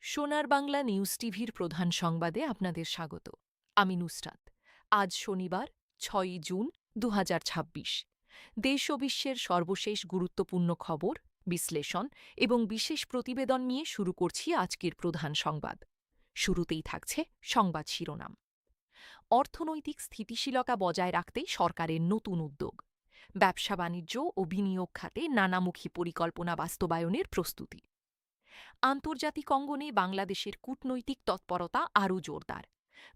সোনার বাংলা নিউজ টিভির প্রধান সংবাদে আপনাদের স্বাগত। আমি নুসরাত। আজ শনিবার ৬ই জুন ২০২৬। দেশ ও বিশ্বের সর্বশেষ গুরুত্বপূর্ণ খবর, বিশ্লেষণ এবং বিশেষ প্রতিবেদন নিয়ে শুরু করছি আজকের প্রধান সংবাদ। শুরুতেই থাকছে সংবাদ শিরোনাম। অর্থনৈতিক স্থিতিশীলতা বজায় রাখতে সরকারের নতুন উদ্যোগ। ব্যবসা বাণিজ্য ও বিনিয়োগ খাতে নানামুখী পরিকল্পনা বাস্তবায়নের প্রস্তুতি। আন্তর্জাতিক অঙ্গনে বাংলাদেশের কূটনৈতিক তৎপরতা আরও জোরদার।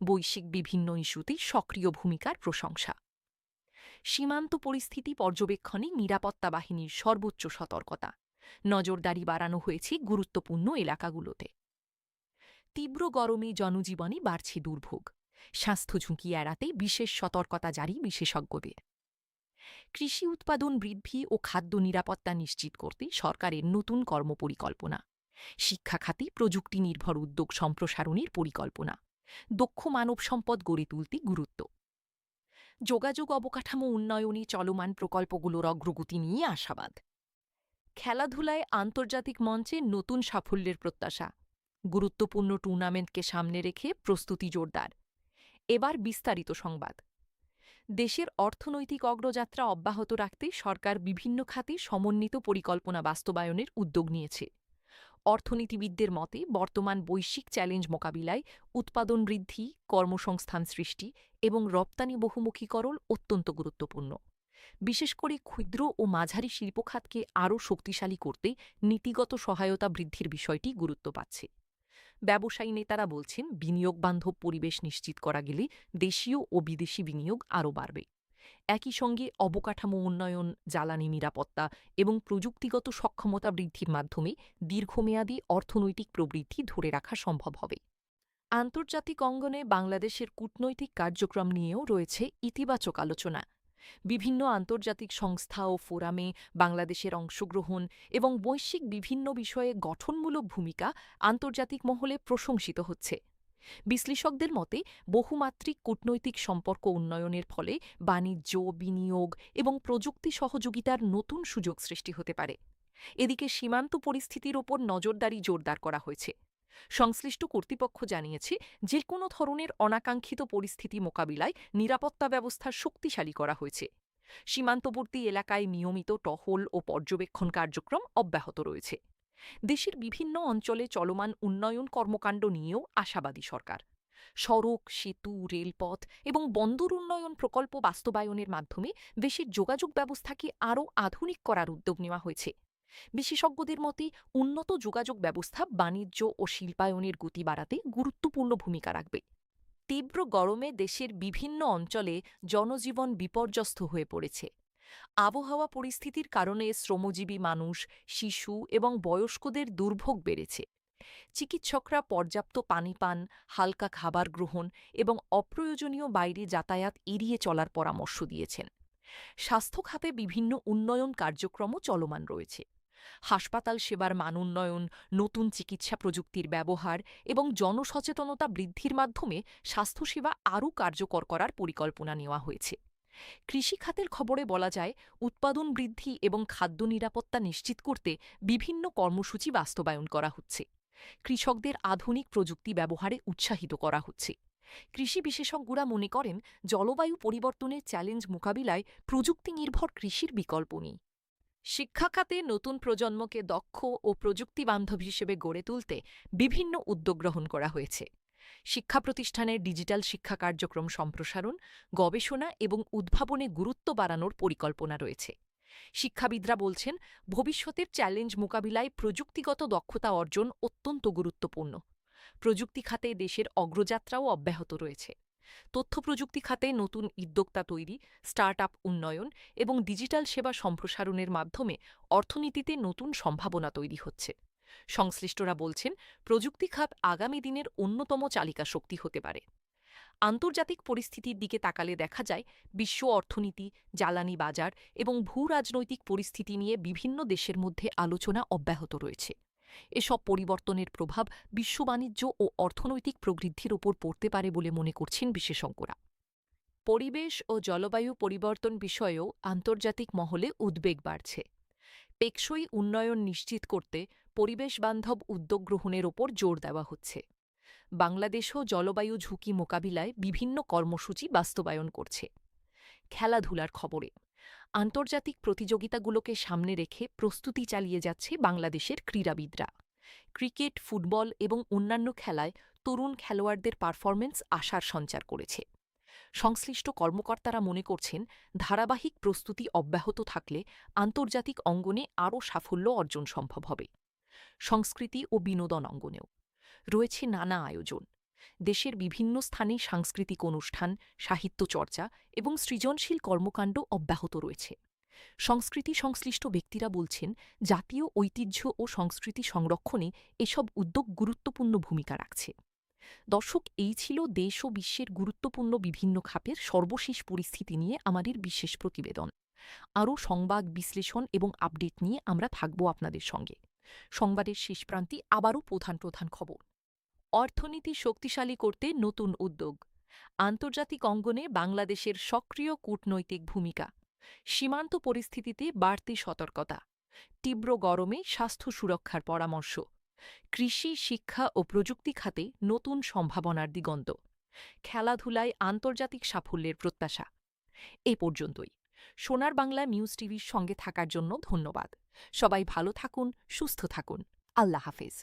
বৈশ্বিক বিভিন্ন ইস্যুতে সক্রিয় ভূমিকার প্রশংসা। সীমান্ত পরিস্থিতি পর্যবেক্ষণে নিরাপত্তা বাহিনীর সর্বোচ্চ সতর্কতা। নজরদারি বাড়ানো হয়েছে গুরুত্বপূর্ণ এলাকাগুলোতে। তীব্র গরমে জনজীবনে বাড়ছে দুর্ভোগ। স্বাস্থ্য ঝুঁকি এড়াতে বিশেষ সতর্কতা জারি বিশেষজ্ঞদের। কৃষি উৎপাদন বৃদ্ধি ও খাদ্য নিরাপত্তা নিশ্চিত করতে সরকারের নতুন কর্মপরিকল্পনা। শিক্ষা খাতে প্রযুক্তি নির্ভর উদ্যোগ সম্প্রসারণের পরিকল্পনা। দক্ষ মানব সম্পদ গড়ে তুলতে গুরুত্ব। যোগাযোগ অবকাঠামো উন্নয়নে চলমান প্রকল্পগুলোর অগ্রগতি নিয়ে আশাবাদ। খেলাধুলায় আন্তর্জাতিক মঞ্চে নতুন সাফল্যের প্রত্যাশা। গুরুত্বপূর্ণ টুর্নামেন্টকে সামনে রেখে প্রস্তুতি জোরদার। এবার বিস্তারিত সংবাদ। দেশের অর্থনৈতিক অগ্রযাত্রা অব্যাহত রাখতে সরকার বিভিন্ন খাতে সমন্বিত পরিকল্পনা বাস্তবায়নের উদ্যোগ নিয়েছে। অর্থনীতিবিদদের মতে বর্তমান বৈশ্বিক চ্যালেঞ্জ মোকাবিলায় উৎপাদন বৃদ্ধি, কর্মসংস্থান সৃষ্টি এবং রপ্তানি বহুমুখীকরণ অত্যন্ত গুরুত্বপূর্ণ। বিশেষ করে ক্ষুদ্র ও মাঝারি শিল্প খাতকে আরও শক্তিশালী করতে নীতিগত সহায়তা বৃদ্ধির বিষয়টি গুরুত্ব পাচ্ছে। ব্যবসায়ী নেতারা বলছেন, বিনিয়োগ বান্ধব পরিবেশ নিশ্চিত করা গেলে দেশীয় ও বিদেশি বিনিয়োগ আরও বাড়বে। একই সঙ্গে অবকাঠামো উন্নয়ন, জ্বালানি নিরাপত্তা এবং প্রযুক্তিগত সক্ষমতা বৃদ্ধির মাধ্যমে দীর্ঘমেয়াদী অর্থনৈতিক প্রবৃদ্ধি ধরে রাখা সম্ভব হবে। আন্তর্জাতিক অঙ্গনে বাংলাদেশের কূটনৈতিক কার্যক্রম নিয়েও রয়েছে ইতিবাচক আলোচনা। বিভিন্ন আন্তর্জাতিক সংস্থা ও ফোরামে বাংলাদেশের অংশগ্রহণ এবং বৈশ্বিক বিভিন্ন বিষয়ে গঠনমূলক ভূমিকা আন্তর্জাতিক মহলে প্রশংসিত হচ্ছে। বিশ্লেষকদের মতে বহুমাত্রিক কূটনৈতিক সম্পর্ক উন্নয়নের ফলে বাণিজ্য, বিনিয়োগ এবং প্রযুক্তি সহযোগিতার নতুন সুযোগ সৃষ্টি হতে পারে। এদিকে সীমান্ত পরিস্থিতির ওপর নজরদারি জোরদার করা হয়েছে। সংশ্লিষ্ট কর্তৃপক্ষ জানিয়েছে, যে কোনো ধরনের অনাকাঙ্ক্ষিত পরিস্থিতি মোকাবিলায় নিরাপত্তা ব্যবস্থা শক্তিশালী করা হয়েছে। সীমান্তবর্তী এলাকায় নিয়মিত টহল ও পর্যবেক্ষণ কার্যক্রম অব্যাহত রয়েছে। দেশের বিভিন্ন অঞ্চলে চলমান উন্নয়ন কর্মকাণ্ড নিয়েও আশাবাদী সরকার। সড়ক, সেতু, রেলপথ এবং বন্দর উন্নয়ন প্রকল্প বাস্তবায়নের মাধ্যমে দেশের যোগাযোগ ব্যবস্থাকে আরও আধুনিক করার উদ্যোগ নেওয়া হয়েছে। বিশেষজ্ঞদের মতে উন্নত যোগাযোগ ব্যবস্থা বাণিজ্য ও শিল্পায়নের গতি বাড়াতে গুরুত্বপূর্ণ ভূমিকা রাখবে। তীব্র গরমে দেশের বিভিন্ন অঞ্চলে জনজীবন বিপর্যস্ত হয়ে পড়েছে। আবহাওয়া পরিস্থিতির কারণে শ্রমজীবী মানুষ, শিশু এবং বয়স্কদের দুর্ভোগ বেড়েছে। চিকিৎসকরা পর্যাপ্ত পানি পান, হালকা খাবার গ্রহণ এবং অপ্রয়োজনীয় বাইরে যাতায়াত এড়িয়ে চলার পরামর্শ দিয়েছেন। স্বাস্থ্য খাতে বিভিন্ন উন্নয়ন কার্যক্রমও চলমান রয়েছে। হাসপাতাল সেবার মান উন্নয়ন, নতুন চিকিৎসা প্রযুক্তির ব্যবহার এবং জনসচেতনতা বৃদ্ধির মাধ্যমে স্বাস্থ্যসেবা আরও কার্যকর করার পরিকল্পনা নেওয়া হয়েছে। কৃষিখাতের খবরে বলা যায়, উৎপাদন বৃদ্ধি এবং খাদ্য নিরাপত্তা নিশ্চিত করতে বিভিন্ন কর্মসূচি বাস্তবায়ন করা হচ্ছে। কৃষকদের আধুনিক প্রযুক্তি ব্যবহারে উৎসাহিত করা হচ্ছে। কৃষি বিশেষজ্ঞরা মনে করেন, জলবায়ু পরিবর্তনের চ্যালেঞ্জ মোকাবিলায় প্রযুক্তি নির্ভর কৃষির বিকল্প নেই। শিক্ষা খাতে নতুন প্রজন্মকে দক্ষ ও প্রযুক্তি বান্ধব হিসেবে গড়ে তুলতে বিভিন্ন উদ্যোগ গ্রহণ করা হয়েছে। শিক্ষা প্রতিষ্ঠানের ডিজিটাল শিক্ষা কার্যক্রম সম্প্রসারণ, গবেষণা এবং উদ্ভাবনে গুরুত্ব বাড়ানোর পরিকল্পনা রয়েছে। শিক্ষাবিদরা বলছেন, ভবিষ্যতের চ্যালেঞ্জ মোকাবিলায় প্রযুক্তিগত দক্ষতা অর্জন অত্যন্ত গুরুত্বপূর্ণ। প্রযুক্তি খাতে দেশের অগ্রযাত্রাও অব্যাহত রয়েছে। তথ্য প্রযুক্তি খাতে নতুন উদ্যোক্তা তৈরি, স্টার্টআপ উন্নয়ন এবং ডিজিটাল সেবা সম্প্রসারণের মাধ্যমে অর্থনীতিতে নতুন সম্ভাবনা তৈরি হচ্ছে। সংশ্লিষ্টরা বলছেন, প্রযুক্তি খাত আগামী দিনের অন্যতম চালিকা শক্তি হতে পারে। আন্তর্জাতিক পরিস্থিতির দিকে তাকালে দেখা যায়, বিশ্ব অর্থনীতি, জ্বালানি বাজার এবং ভূ রাজনৈতিক পরিস্থিতি নিয়ে বিভিন্ন দেশের মধ্যে আলোচনা অব্যাহত রয়েছে। এসব পরিবর্তনের প্রভাব বিশ্ব বাণিজ্য ও অর্থনৈতিক প্রবৃদ্ধির ওপর পড়তে পারে বলে মনে করছেন বিশেষজ্ঞরা। পরিবেশ ও জলবায়ু পরিবর্তন বিষয়েও আন্তর্জাতিক মহলে উদ্বেগ বাড়ছে। টেকসই উন্নয়ন নিশ্চিত করতে পরিবেশবান্ধব উদ্যোগ গ্রহণের ওপর জোর দেওয়া হচ্ছে। বাংলাদেশও জলবায়ু ঝুঁকি মোকাবিলায় বিভিন্ন কর্মসূচি বাস্তবায়ন করছে। খেলাধুলার খবরে আন্তর্জাতিক প্রতিযোগিতাগুলোকে সামনে রেখে প্রস্তুতি চালিয়ে যাচ্ছে বাংলাদেশের ক্রীড়াবিদরা। ক্রিকেট, ফুটবল এবং অন্যান্য খেলায় তরুণ খেলোয়াড়দের পারফরমেন্স আশার সঞ্চার করেছে। সংশ্লিষ্ট কর্মকর্তারা মনে করছেন, ধারাবাহিক প্রস্তুতি অব্যাহত থাকলে আন্তর্জাতিক অঙ্গনে আরও সাফল্য অর্জন সম্ভব হবে। সংস্কৃতি ও বিনোদন অঙ্গনেও রয়েছে নানা আয়োজন। দেশের বিভিন্ন স্থানে সাংস্কৃতিক অনুষ্ঠান, সাহিত্য চর্চা এবং সৃজনশীল কর্মকাণ্ড অব্যাহত রয়েছে। সংস্কৃতি সংশ্লিষ্ট ব্যক্তিরা বলছেন, জাতীয় ঐতিহ্য ও সংস্কৃতি সংরক্ষণে এসব উদ্যোগ গুরুত্বপূর্ণ ভূমিকা রাখছে। দর্শক, এই ছিল দেশ ও বিশ্বের গুরুত্বপূর্ণ বিভিন্ন খাতের সর্বশেষ পরিস্থিতি নিয়ে আমাদের বিশেষ প্রতিবেদন। আরও সংবাদ, বিশ্লেষণ এবং আপডেট নিয়ে আমরা থাকব আপনাদের সঙ্গে। সংবাদের শেষ প্রান্তে আবারও প্রধান প্রধান খবর। অর্থনীতি শক্তিশালী করতে নতুন উদ্যোগ। আন্তর্জাতিক অঙ্গনে বাংলাদেশের সক্রিয় কূটনৈতিক ভূমিকা। সীমান্ত পরিস্থিতিতে বাড়তি সতর্কতা। তীব্র গরমে স্বাস্থ্য সুরক্ষার পরামর্শ। কৃষি, শিক্ষা ও প্রযুক্তি খাতে নতুন সম্ভাবনার দিগন্ত। খেলাধুলায় আন্তর্জাতিক সাফল্যের প্রত্যাশা। এ পর্যন্তই। সোনার বাংলা নিউজ টিভির সঙ্গে থাকার জন্য ধন্যবাদ। সবাই ভালো থাকুন, সুস্থ থাকুন। আল্লাহ হাফেজ।